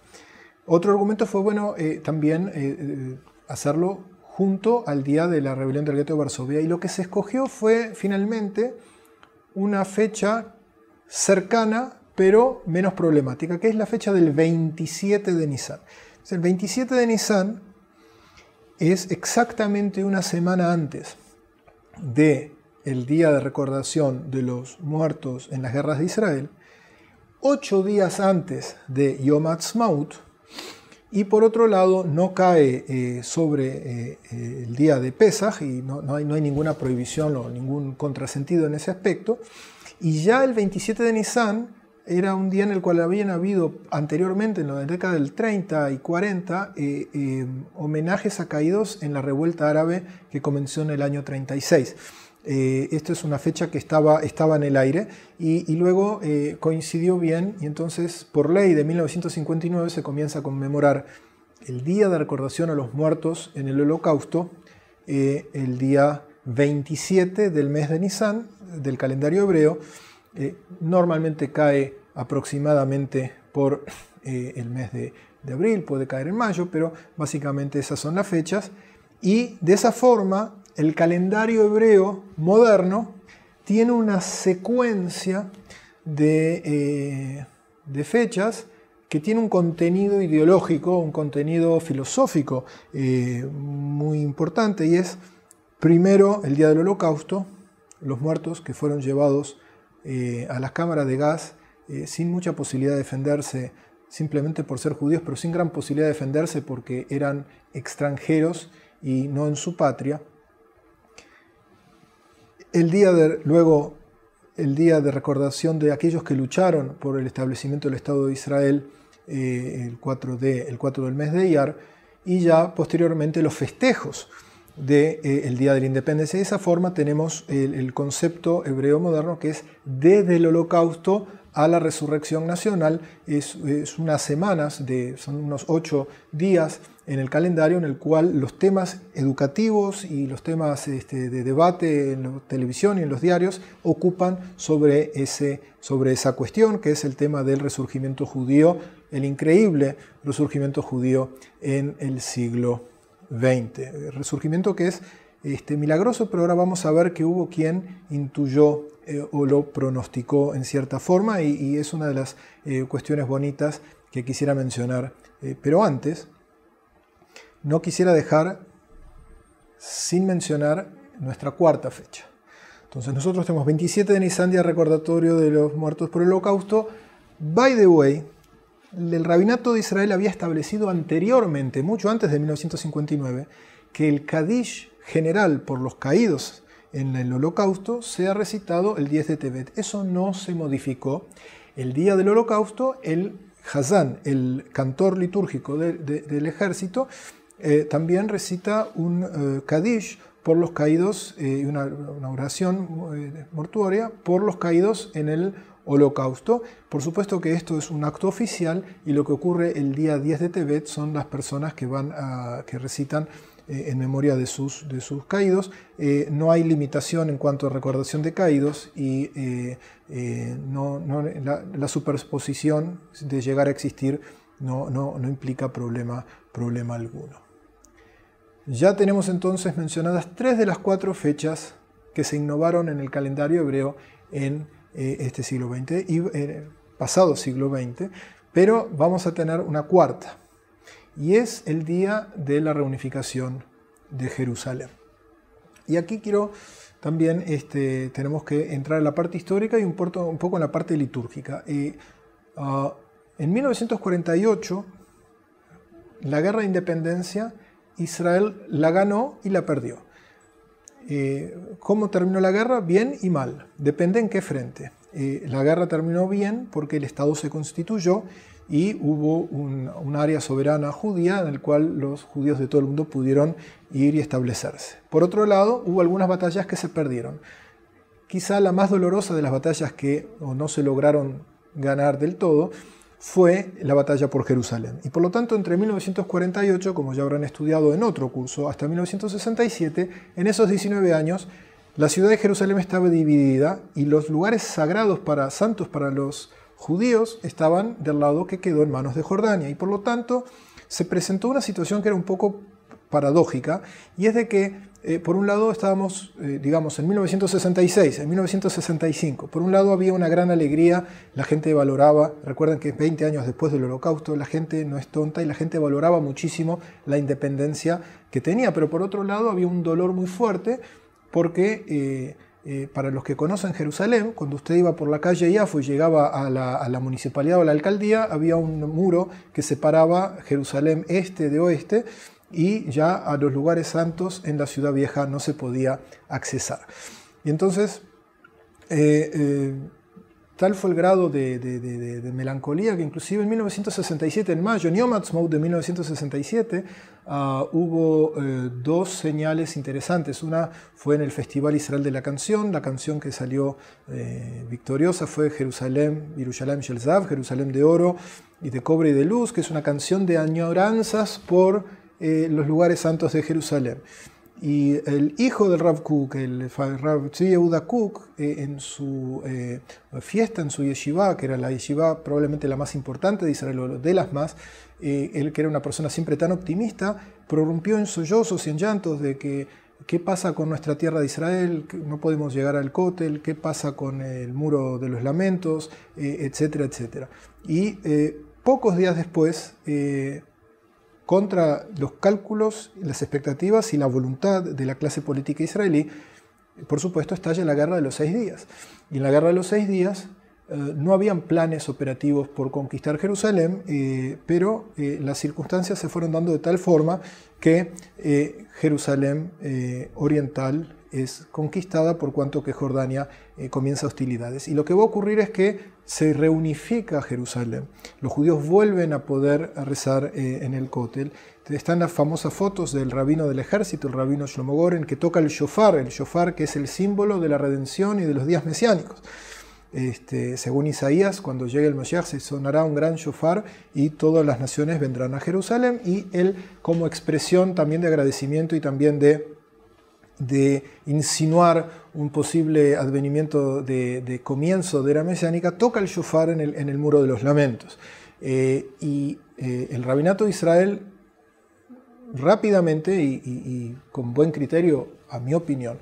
Speaker 1: Otro argumento fue, bueno, también hacerlo junto al día de la rebelión del gueto de Varsovia, y lo que se escogió fue finalmente una fecha cercana pero menos problemática, que es la fecha del 27 de Nisan. El 27 de Nisan es exactamente una semana antes del día de recordación de los muertos en las guerras de Israel, 8 días antes de Yom Ha'atzmaut, y por otro lado no cae sobre el día de Pesaj, y no hay ninguna prohibición o ningún contrasentido en ese aspecto. Y ya el 27 de Nisan era un día en el cual habían habido anteriormente, en la década del 30 y 40, homenajes a caídos en la revuelta árabe que comenzó en el año 36. Esto es una fecha que estaba en el aire, y luego coincidió bien, y entonces por ley de 1959 se comienza a conmemorar el Día de Recordación a los Muertos en el Holocausto, el día 27 del mes de Nisan del calendario hebreo. Normalmente cae aproximadamente por el mes de abril, puede caer en mayo, pero básicamente esas son las fechas, y de esa forma el calendario hebreo moderno tiene una secuencia de fechas que tiene un contenido ideológico, un contenido filosófico muy importante, y es primero el día del Holocausto, los muertos que fueron llevados a las cámaras de gas sin mucha posibilidad de defenderse simplemente por ser judíos, pero sin gran posibilidad de defenderse porque eran extranjeros y no en su patria. Luego el día de recordación de aquellos que lucharon por el establecimiento del Estado de Israel, el 4 del mes de Iyar, y ya posteriormente los festejos del Día de la Independencia. De esa forma tenemos el concepto hebreo moderno, que es desde el Holocausto a la resurrección nacional. Es unas semanas, son unos 8 días en el calendario, en el cual los temas educativos y los temas de debate en la televisión y en los diarios ocupan sobre esa cuestión, que es el tema del resurgimiento judío, el increíble resurgimiento judío en el siglo XX. El resurgimiento que es milagroso, pero ahora vamos a ver que hubo quien intuyó o lo pronosticó en cierta forma, y es una de las cuestiones bonitas que quisiera mencionar. Pero antes, no quisiera dejar sin mencionar nuestra cuarta fecha. Entonces nosotros tenemos 27 de Nisan, día recordatorio de los muertos por el Holocausto. By the way, el Rabinato de Israel había establecido anteriormente, mucho antes de 1959, que el Kadish general por los caídos en el Holocausto sea recitado el 10 de Tevet. Eso no se modificó. El día del Holocausto, el Hazán, el cantor litúrgico del ejército, también recita un Kadish por los caídos, una oración mortuoria por los caídos en el holocausto. Por supuesto que esto es un acto oficial y lo que ocurre el día 10 de Tevet son las personas que recitan en memoria de sus caídos. No hay limitación en cuanto a recordación de caídos y la superposición de llegar a existir no implica problema alguno. Ya tenemos entonces mencionadas 3 de las 4 fechas que se innovaron en el calendario hebreo en este siglo XX y pasado siglo XX, pero vamos a tener una 4ª, y es el día de la reunificación de Jerusalén. Y aquí también tenemos que entrar en la parte histórica y un poco en la parte litúrgica. En 1948, la guerra de independencia, Israel la ganó y la perdió. ¿Cómo terminó la guerra? Bien y mal. Depende en qué frente. La guerra terminó bien porque el Estado se constituyó y hubo un área soberana judía en el cual los judíos de todo el mundo pudieron ir y establecerse. Por otro lado, hubo algunas batallas que se perdieron. Quizá la más dolorosa de las batallas que no se lograron ganar del todo fue la batalla por Jerusalén. Y por lo tanto, entre 1948, como ya habrán estudiado en otro curso, hasta 1967, en esos 19 años, la ciudad de Jerusalén estaba dividida y los lugares sagrados santos para los judíos estaban del lado que quedó en manos de Jordania. Y por lo tanto, se presentó una situación que era un poco paradójica, y es de que por un lado estábamos, digamos, en 1966, en 1965. Por un lado había una gran alegría, la gente valoraba, recuerden que 20 años después del Holocausto, la gente no es tonta y la gente valoraba muchísimo la independencia que tenía, pero por otro lado había un dolor muy fuerte porque para los que conocen Jerusalén, cuando usted iba por la calle Yafo y llegaba a la municipalidad o a la alcaldía, había un muro que separaba Jerusalén este de oeste, y ya a los lugares santos en la ciudad vieja no se podía accesar. Y entonces, tal fue el grado de melancolía que inclusive en 1967, en mayo, en Yom Ha'atzmaut de 1967, hubo 2 señales interesantes. Una fue en el Festival Israel de la canción que salió victoriosa fue Jerusalén, Yerushalayim Shel Zahav, Jerusalén de oro y de cobre y de luz, que es una canción de añoranzas por los lugares santos de Jerusalén. Y el hijo del Rav Kook, el Rav Tzvi Yehuda Kook, en su fiesta, en su yeshiva, que era la yeshiva probablemente la más importante de Israel, o de las más, él, que era una persona siempre tan optimista, prorrumpió en sollozos y en llantos de que qué pasa con nuestra tierra de Israel, que no podemos llegar al Kotel, qué pasa con el muro de los lamentos, etcétera, etcétera. Y pocos días después, contra los cálculos, las expectativas y la voluntad de la clase política israelí, por supuesto, estalla la Guerra de los 6 días. Y en la Guerra de los 6 días no habían planes operativos por conquistar Jerusalén, pero las circunstancias se fueron dando de tal forma que Jerusalén oriental es conquistada por cuanto que Jordania comienza hostilidades. Y lo que va a ocurrir es que se reunifica Jerusalén. Los judíos vuelven a poder rezar en el Kotel. Están las famosas fotos del rabino del ejército, el rabino Shlomo Goren, que toca el shofar que es el símbolo de la redención y de los días mesiánicos. Según Isaías, cuando llegue el Mashiach se sonará un gran shofar y todas las naciones vendrán a Jerusalén, y él, como expresión también de agradecimiento y también de insinuar un posible advenimiento de comienzo de era mesiánica, toca el shofar en el muro de los lamentos. El rabinato de Israel rápidamente y con buen criterio, a mi opinión,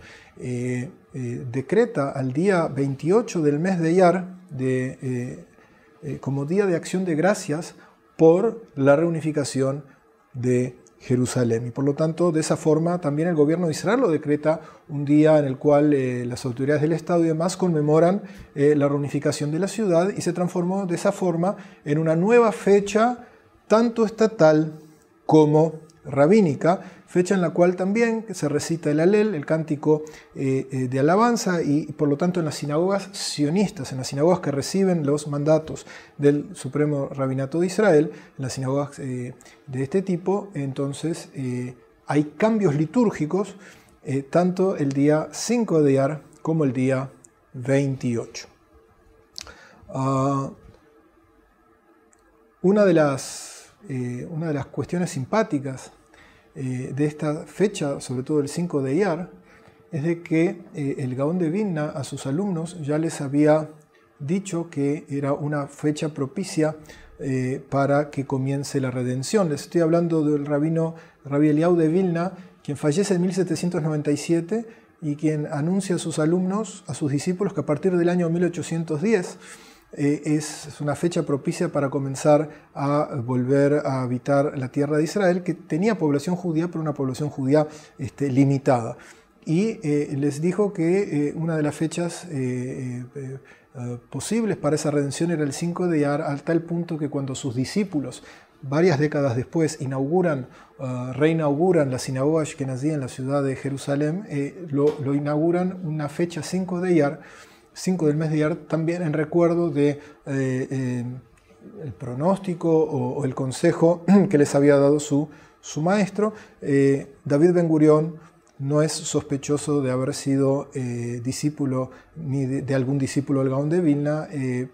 Speaker 1: decreta al día 28 del mes de Iyar como Día de Acción de Gracias por la reunificación de Jerusalén. Y por lo tanto, de esa forma, también el gobierno de Israel lo decreta un día en el cual las autoridades del Estado y demás conmemoran la reunificación de la ciudad, y se transformó de esa forma en una nueva fecha, tanto estatal como rabínica, fecha en la cual también se recita el Halel, el cántico de alabanza, y por lo tanto en las sinagogas sionistas, en las sinagogas que reciben los mandatos del Supremo Rabinato de Israel, en las sinagogas de este tipo, entonces hay cambios litúrgicos tanto el día 5 de Iyar como el día 28. Una de las cuestiones simpáticas de esta fecha, sobre todo el 5 de Iyar, es de que el Gaón de Vilna a sus alumnos ya les había dicho que era una fecha propicia para que comience la redención. Les estoy hablando del Rabbi Eliyahu de Vilna, quien fallece en 1797 y quien anuncia a sus alumnos, a sus discípulos, que a partir del año 1810 es una fecha propicia para comenzar a volver a habitar la tierra de Israel, que tenía población judía, pero una población judía limitada. Y les dijo que una de las fechas posibles para esa redención era el 5 de Iyar, al tal punto que cuando sus discípulos, varias décadas después, reinauguran la sinagoga Ashkenazí en la ciudad de Jerusalén, lo inauguran una fecha 5 de Iyar, 5 del mes de Iyar, también en recuerdo de el pronóstico o el consejo que les había dado su maestro. David Ben Gurión no es sospechoso de haber sido discípulo ni de algún discípulo del Gaón de Vilna,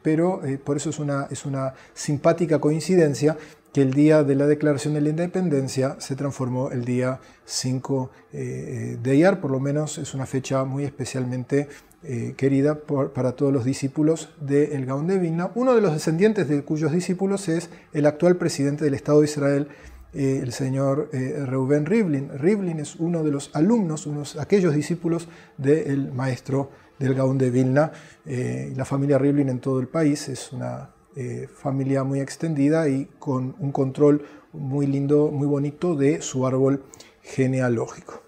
Speaker 1: pero por eso es una simpática coincidencia que el día de la declaración de la independencia se transformó el día 5 de Iyar. Por lo menos es una fecha muy especialmente querida para todos los discípulos del Gaón de Vilna. Uno de los descendientes de cuyos discípulos es el actual presidente del Estado de Israel, el señor Reuven Rivlin. Rivlin es uno de los alumnos, aquellos discípulos del maestro del Gaón de Vilna. La familia Rivlin en todo el país es una familia muy extendida y con un control muy lindo, muy bonito de su árbol genealógico.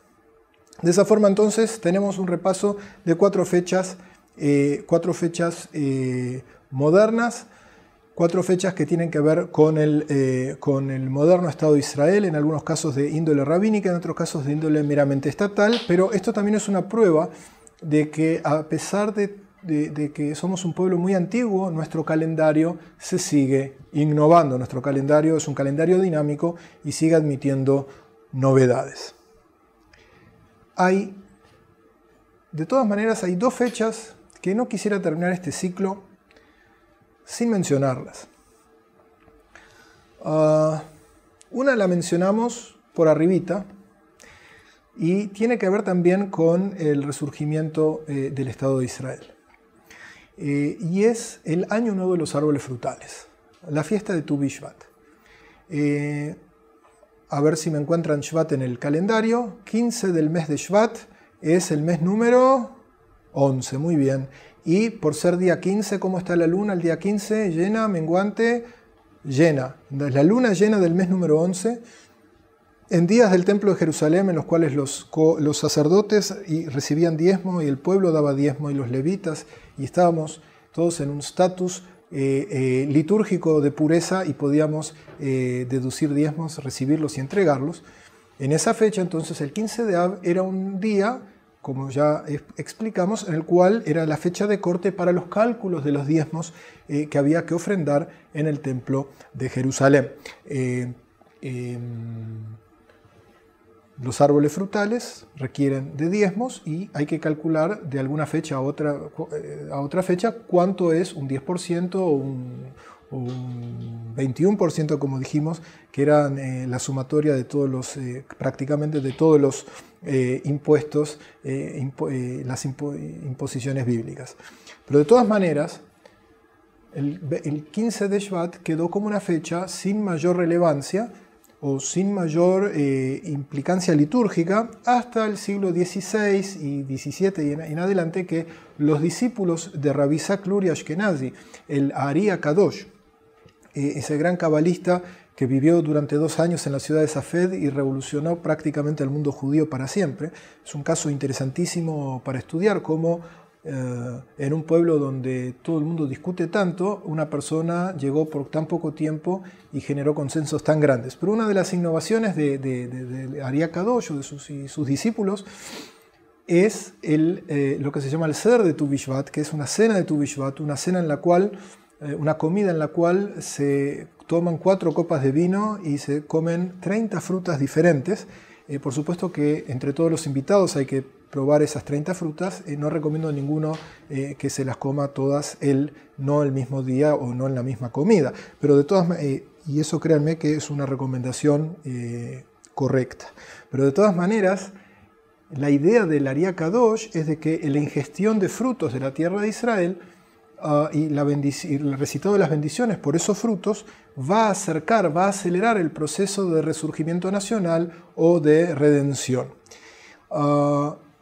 Speaker 1: De esa forma entonces tenemos un repaso de cuatro fechas modernas, 4 fechas que tienen que ver con el moderno Estado de Israel, en algunos casos de índole rabínica, en otros casos de índole meramente estatal, pero esto también es una prueba de que a pesar de que somos un pueblo muy antiguo, nuestro calendario se sigue innovando. Nuestro calendario es un calendario dinámico y sigue admitiendo novedades. De todas maneras, hay 2 fechas que no quisiera terminar este ciclo sin mencionarlas. Una la mencionamos por arribita y tiene que ver también con el resurgimiento del Estado de Israel. Y es el Año Nuevo de los Árboles Frutales, la fiesta de Tu Bishvat. A ver si me encuentran Shvat en el calendario. 15 del mes de Shvat es el mes número 11, muy bien. Y por ser día 15, ¿cómo está la luna el día 15? Llena, menguante, llena. La luna llena del mes número 11. En días del Templo de Jerusalén, en los cuales los sacerdotes recibían diezmo y el pueblo daba diezmo y los levitas, y estábamos todos en un estatus litúrgico de pureza y podíamos deducir diezmos, recibirlos y entregarlos. En esa fecha, entonces, el 15 de Av era un día, como ya explicamos, en el cual era la fecha de corte para los cálculos de los diezmos que había que ofrendar en el Templo de Jerusalén. Los árboles frutales requieren de diezmos y hay que calcular de alguna fecha a otra fecha cuánto es un 10% o un 21%, como dijimos, que eran la sumatoria de todos los, prácticamente de todos los impuestos, las imposiciones bíblicas. Pero de todas maneras, el 15 de Shvat quedó como una fecha sin mayor relevancia o sin mayor implicancia litúrgica hasta el siglo XVI y XVII y en adelante, que los discípulos de Rabbi Isaac Luria Ashkenazi, el Ari Kadosh, ese gran cabalista que vivió durante 2 años en la ciudad de Safed y revolucionó prácticamente el mundo judío para siempre. Es un caso interesantísimo para estudiar cómo en un pueblo donde todo el mundo discute tanto, una persona llegó por tan poco tiempo y generó consensos tan grandes. Pero una de las innovaciones de Ari Kadosh o de sus discípulos es lo que se llama el Seder de Tu Bishvat, que es una cena de Tu Bishvat, una cena en la cual, una comida en la cual se toman 4 copas de vino y se comen 30 frutas diferentes. Por supuesto que entre todos los invitados hay que probar esas 30 frutas, no recomiendo a ninguno que se las coma todas no el mismo día o no en la misma comida. Pero de todas y eso créanme que es una recomendación correcta. Pero de todas maneras, la idea del Ariá Kadosh es de que la ingestión de frutos de la tierra de Israel y el recitado de las bendiciones por esos frutos va a va a acelerar el proceso de resurgimiento nacional o de redención.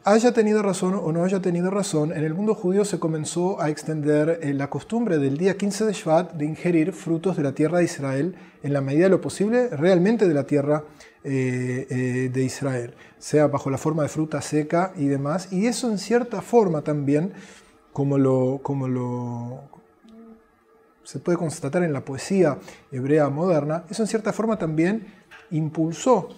Speaker 1: Haya tenido razón o no haya tenido razón, en el mundo judío se comenzó a extender la costumbre del día 15 de Shvat de ingerir frutos de la tierra de Israel en la medida de lo posible, realmente de la tierra de Israel, sea bajo la forma de fruta seca y demás, y eso en cierta forma también, como se puede constatar en la poesía hebrea moderna, eso en cierta forma también impulsó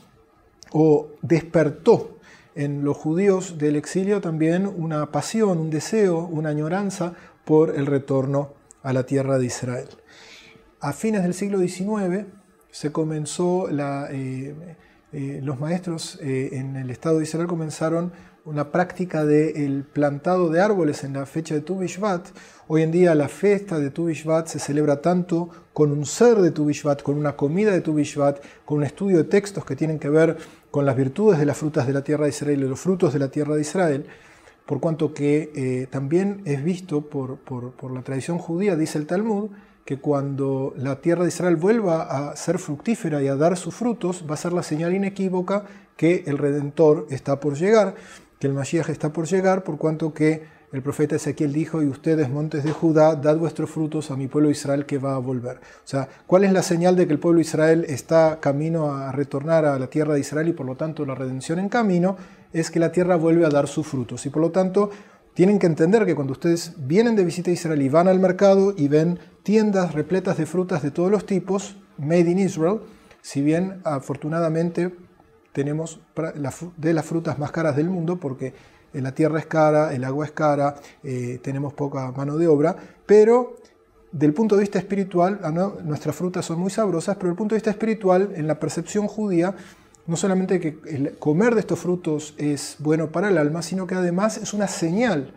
Speaker 1: o despertó en los judíos del exilio también una pasión, un deseo, una añoranza por el retorno a la tierra de Israel. A fines del siglo XIX se comenzó, los maestros en el Estado de Israel comenzaron una práctica del plantado de árboles en la fecha de Tu Bishvat. Hoy en día la fiesta de Tu Bishvat se celebra tanto con un ser de Tu Bishvat, con una comida de Tu Bishvat, con un estudio de textos que tienen que ver con las virtudes de las frutas de la tierra de Israel y los frutos de la tierra de Israel, por cuanto que también es visto por la tradición judía, dice el Talmud, que cuando la tierra de Israel vuelva a ser fructífera y a dar sus frutos, va a ser la señal inequívoca que el Redentor está por llegar, que el Mashiach está por llegar, por cuanto que el profeta Ezequiel dijo: y ustedes, montes de Judá, dad vuestros frutos a mi pueblo Israel que va a volver. O sea, ¿cuál es la señal de que el pueblo Israel está camino a retornar a la tierra de Israel y por lo tanto la redención en camino? Es que la tierra vuelve a dar sus frutos. Y por lo tanto, tienen que entender que cuando ustedes vienen de visita a Israel y van al mercado y ven tiendas repletas de frutas de todos los tipos, made in Israel, si bien afortunadamente tenemos de las frutas más caras del mundo, porque la tierra es cara, el agua es cara, tenemos poca mano de obra, pero del punto de vista espiritual, nuestras frutas son muy sabrosas, pero del punto de vista espiritual, en la percepción judía, no solamente que el comer de estos frutos es bueno para el alma, sino que además es una señal,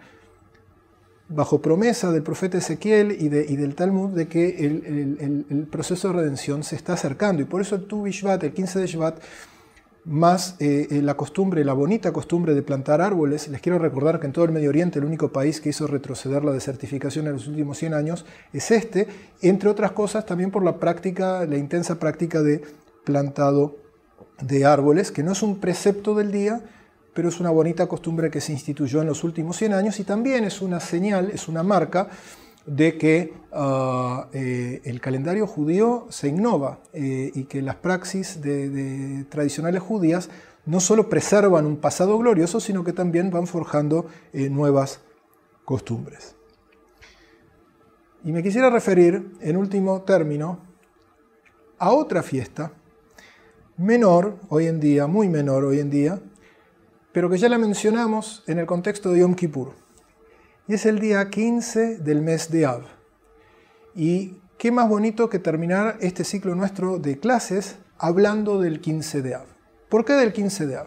Speaker 1: bajo promesa del profeta Ezequiel y del Talmud, de que el proceso de redención se está acercando. Y por eso el Tu Bishvat, el 15 de Shvat, más la costumbre, la bonita costumbre de plantar árboles. Les quiero recordar que en todo el Medio Oriente el único país que hizo retroceder la desertificación en los últimos 100 años es este, entre otras cosas también por la intensa práctica de plantado de árboles, que no es un precepto del día, pero es una bonita costumbre que se instituyó en los últimos 100 años y también es una señal, es una marca de que el calendario judío se innova y que las praxis tradicionales judías no solo preservan un pasado glorioso, sino que también van forjando nuevas costumbres. Y me quisiera referir, en último término, a otra fiesta, menor hoy en día, muy menor hoy en día, pero que ya la mencionamos en el contexto de Yom Kippur. Y es el día 15 del mes de Av. Y qué más bonito que terminar este ciclo nuestro de clases hablando del 15 de Av. ¿Por qué del 15 de Av?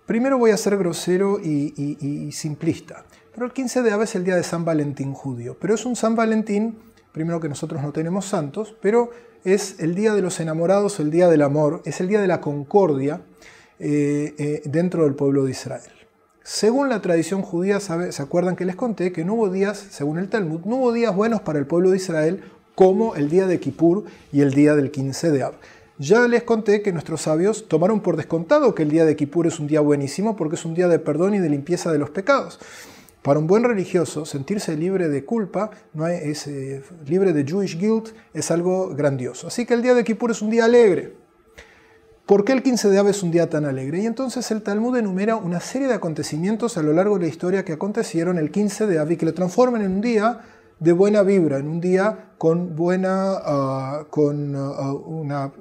Speaker 1: Primero voy a ser grosero y simplista. Pero el 15 de Av es el día de San Valentín judío. Pero es un San Valentín, primero que nosotros no tenemos santos, pero es el día de los enamorados, el día del amor, es el día de la concordia dentro del pueblo de Israel. Según la tradición judía, ¿se acuerdan que les conté que no hubo días, según el Talmud, no hubo días buenos para el pueblo de Israel como el día de Kippur y el día del 15 de Av? Ya les conté que nuestros sabios tomaron por descontado que el día de Kippur es un día buenísimo porque es un día de perdón y de limpieza de los pecados. Para un buen religioso, sentirse libre de culpa, libre de Jewish guilt, es algo grandioso. Así que el día de Kippur es un día alegre. ¿Por qué el 15 de Av es un día tan alegre? Y entonces el Talmud enumera una serie de acontecimientos a lo largo de la historia que acontecieron el 15 de Av y que lo transforman en un día de buena vibra, en un día con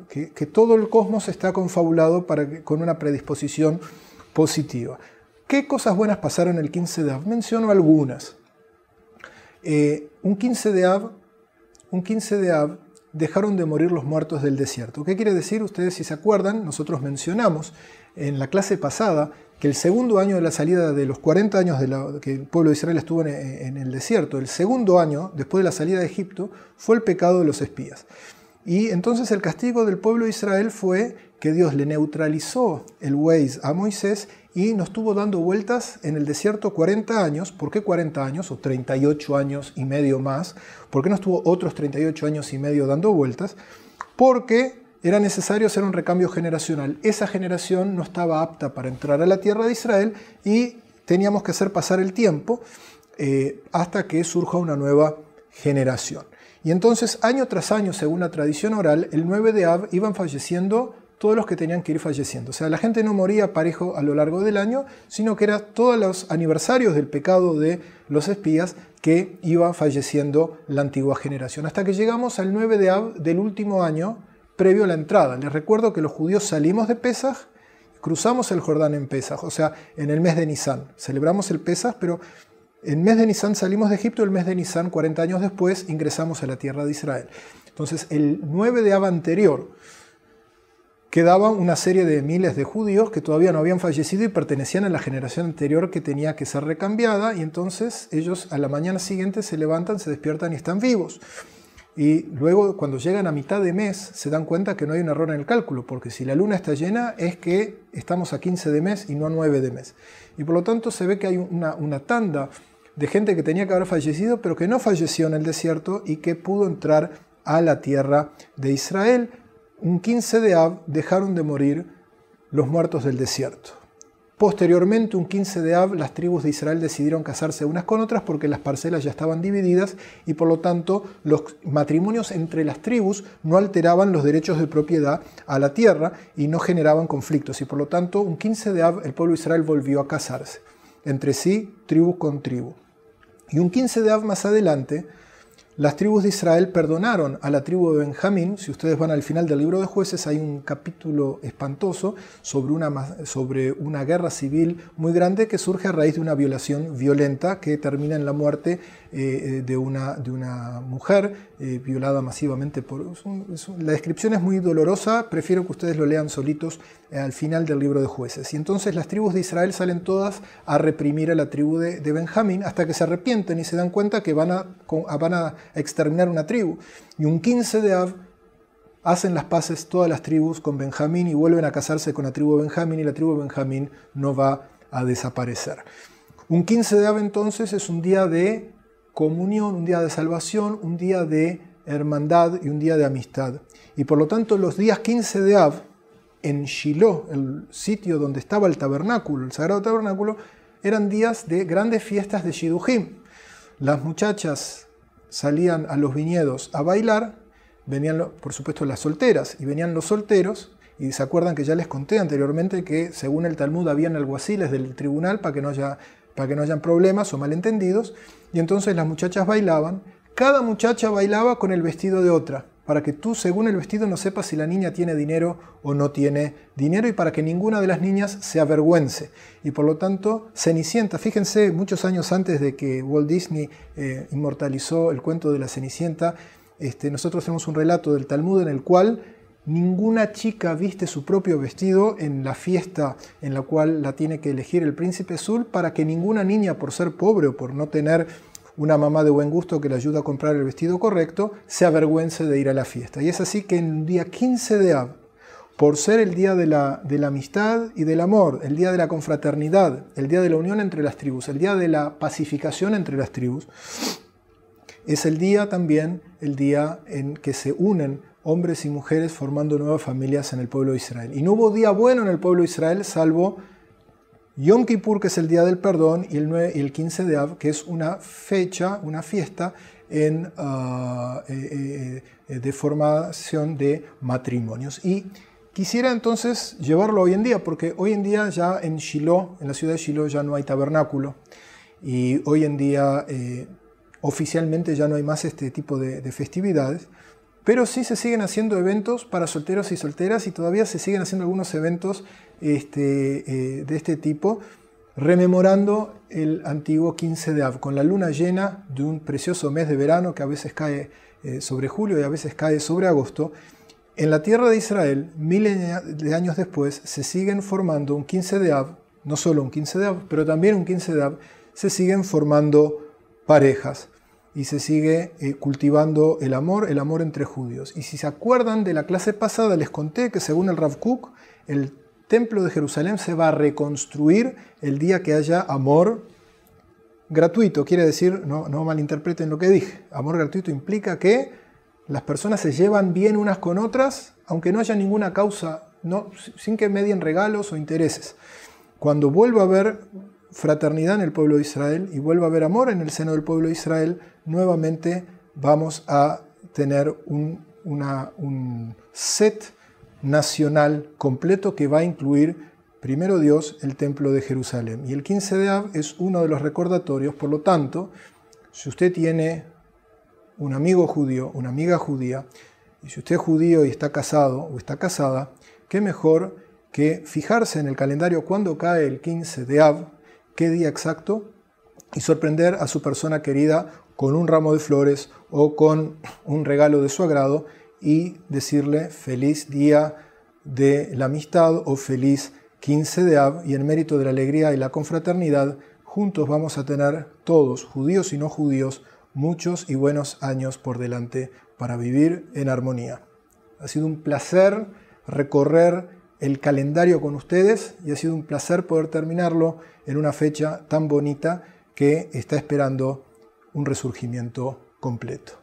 Speaker 1: que todo el cosmos está confabulado con una predisposición positiva. ¿Qué cosas buenas pasaron el 15 de Av? Menciono algunas. Un 15 de Av dejaron de morir los muertos del desierto. ¿Qué quiere decir? Ustedes, si se acuerdan, nosotros mencionamos en la clase pasada que el segundo año de la salida de los 40 años que el pueblo de Israel estuvo en el desierto, el segundo año después de la salida de Egipto, fue el pecado de los espías. Y entonces el castigo del pueblo de Israel fue que Dios le neutralizó el Waze a Moisés y nos estuvo dando vueltas en el desierto 40 años. ¿Por qué 40 años o 38 años y medio más? ¿Por qué no estuvo otros 38 años y medio dando vueltas? Porque era necesario hacer un recambio generacional. Esa generación no estaba apta para entrar a la tierra de Israel y teníamos que hacer pasar el tiempo hasta que surja una nueva generación. Y entonces, año tras año, según la tradición oral, el 9 de Av iban falleciendo todos los que tenían que ir falleciendo. O sea, la gente no moría parejo a lo largo del año, sino que eran todos los aniversarios del pecado de los espías que iba falleciendo la antigua generación. Hasta que llegamos al 9 de Av del último año, previo a la entrada. Les recuerdo que los judíos salimos de Pesaj, cruzamos el Jordán en Pesaj, o sea, en el mes de Nisan. Celebramos el Pesaj, pero el mes de Nisan salimos de Egipto, el mes de Nisan, 40 años después, ingresamos a la tierra de Israel. Entonces, el 9 de Av anterior, quedaban una serie de miles de judíos que todavía no habían fallecido y pertenecían a la generación anterior que tenía que ser recambiada, y entonces ellos a la mañana siguiente se levantan, se despiertan y están vivos. Y luego, cuando llegan a mitad de mes, se dan cuenta que no hay un error en el cálculo, porque si la luna está llena es que estamos a 15 de mes y no a 9 de mes. Y por lo tanto se ve que hay una tanda de gente que tenía que haber fallecido, pero que no falleció en el desierto y que pudo entrar a la tierra de Israel. Un 15 de Av dejaron de morir los muertos del desierto. Posteriormente, un 15 de Av, las tribus de Israel decidieron casarse unas con otras porque las parcelas ya estaban divididas y por lo tanto los matrimonios entre las tribus no alteraban los derechos de propiedad a la tierra y no generaban conflictos. Y por lo tanto, un 15 de Av, el pueblo de Israel volvió a casarse entre sí, tribu con tribu. Y un 15 de Av más adelante, las tribus de Israel perdonaron a la tribu de Benjamín. Si ustedes van al final del libro de Jueces, hay un capítulo espantoso sobre una guerra civil muy grande que surge a raíz de una violación violenta que termina en la muerte de una mujer violada masivamente. La descripción es muy dolorosa, prefiero que ustedes lo lean solitos al final del libro de Jueces. Y entonces las tribus de Israel salen todas a reprimir a la tribu de Benjamín hasta que se arrepienten y se dan cuenta que van a exterminar una tribu. Y un 15 de Av hacen las paces todas las tribus con Benjamín y vuelven a casarse con la tribu de Benjamín, y la tribu de Benjamín no va a desaparecer. Un 15 de Av entonces es un día de comunión, un día de salvación, un día de hermandad y un día de amistad. Y por lo tanto los días 15 de Av en Shiloh, el sitio donde estaba el tabernáculo, el sagrado tabernáculo, eran días de grandes fiestas de Shidujim. Las muchachas salían a los viñedos a bailar, venían por supuesto las solteras y venían los solteros, y se acuerdan que ya les conté anteriormente que según el Talmud habían alguaciles del tribunal para que no hayan problemas o malentendidos, y entonces las muchachas bailaban, cada muchacha bailaba con el vestido de otra, para que tú según el vestido no sepas si la niña tiene dinero o no tiene dinero, y para que ninguna de las niñas se avergüence. Y por lo tanto, Cenicienta, fíjense, muchos años antes de que Walt Disney inmortalizó el cuento de la Cenicienta, nosotros tenemos un relato del Talmud en el cual ninguna chica viste su propio vestido en la fiesta en la cual la tiene que elegir el príncipe azul, para que ninguna niña, por ser pobre o por no tener una mamá de buen gusto que le ayuda a comprar el vestido correcto, se avergüence de ir a la fiesta. Y es así que en el día 15 de Av, por ser el día de la amistad y del amor, el día de la confraternidad, el día de la unión entre las tribus, el día de la pacificación entre las tribus, es el día también, el día en que se unen hombres y mujeres formando nuevas familias en el pueblo de Israel. Y no hubo día bueno en el pueblo de Israel salvo Yom Kippur, que es el día del perdón, y el 15 de Av, que es una fecha, una fiesta de formación de matrimonios. Y quisiera entonces llevarlo hoy en día, porque hoy en día ya en Shiloh, en la ciudad de Shiloh, ya no hay tabernáculo, y hoy en día oficialmente ya no hay más este tipo de festividades, pero sí se siguen haciendo eventos para solteros y solteras, y todavía se siguen haciendo algunos eventos de este tipo, rememorando el antiguo 15 de Av, con la luna llena de un precioso mes de verano que a veces cae sobre julio y a veces cae sobre agosto. En la tierra de Israel, miles de años después, se siguen formando un 15 de Av no solo un 15 de Av, pero también un 15 de Av, se siguen formando parejas y se sigue cultivando el amor entre judíos. Y si se acuerdan de la clase pasada, les conté que según el Rav Kook, el templo de Jerusalén se va a reconstruir el día que haya amor gratuito. Quiere decir, no malinterpreten lo que dije, amor gratuito implica que las personas se llevan bien unas con otras, aunque no haya ninguna causa, sin que medien regalos o intereses. Cuando vuelva a haber fraternidad en el pueblo de Israel y vuelva a haber amor en el seno del pueblo de Israel, nuevamente vamos a tener un set nacional completo que va a incluir, primero Dios, el templo de Jerusalén. Y el 15 de Av es uno de los recordatorios. Por lo tanto, si usted tiene un amigo judío, una amiga judía, y si usted es judío y está casado o está casada, qué mejor que fijarse en el calendario cuando cae el 15 de Av, qué día exacto, y sorprender a su persona querida con un ramo de flores o con un regalo de su agrado y decirle feliz día de la amistad o feliz 15 de Av, y en mérito de la alegría y la confraternidad, juntos vamos a tener todos, judíos y no judíos, muchos y buenos años por delante para vivir en armonía. Ha sido un placer recorrer el calendario con ustedes y ha sido un placer poder terminarlo en una fecha tan bonita que está esperando un resurgimiento completo.